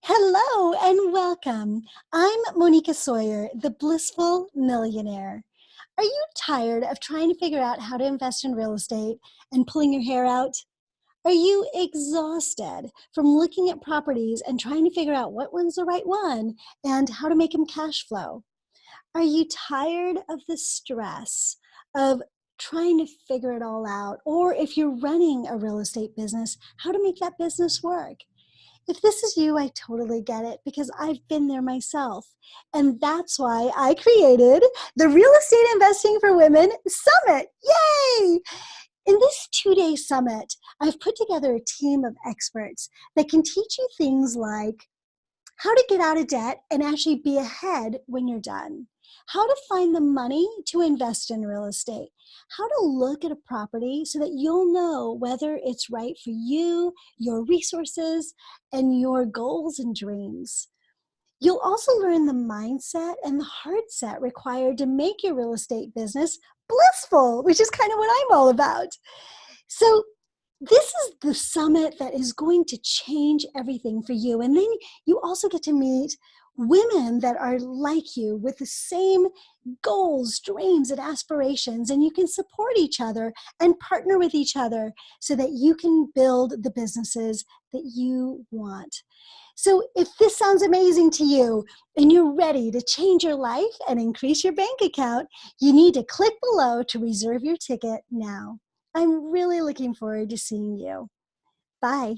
Hello and welcome. I'm Moneeka Sawyer, the Blissful Millionaire. Are you tired of trying to figure out how to invest in real estate and pulling your hair out? Are you exhausted from looking at properties and trying to figure out what one's the right one and how to make them cash flow? Are you tired of the stress of trying to figure it all out? Or if you're running a real estate business, how to make that business work? If this is you, I totally get it because I've been there myself. And that's why I created the Real Estate Investing for Women Summit. Yay! In this 2-day summit, I've put together a team of experts that can teach you things like how to get out of debt and actually be ahead when you're done, how to find the money to invest in real estate, how to look at a property so that you'll know whether it's right for you, your resources, and your goals and dreams. You'll also learn the mindset and the heart set required to make your real estate business blissful, which is kind of what I'm all about. So this is the summit that is going to change everything for you. And then you also get to meet women that are like you with the same goals, dreams, and aspirations. And you can support each other and partner with each other so that you can build the businesses that you want. So if this sounds amazing to you and you're ready to change your life and increase your bank account, you need to click below to reserve your ticket now. I'm really looking forward to seeing you. Bye.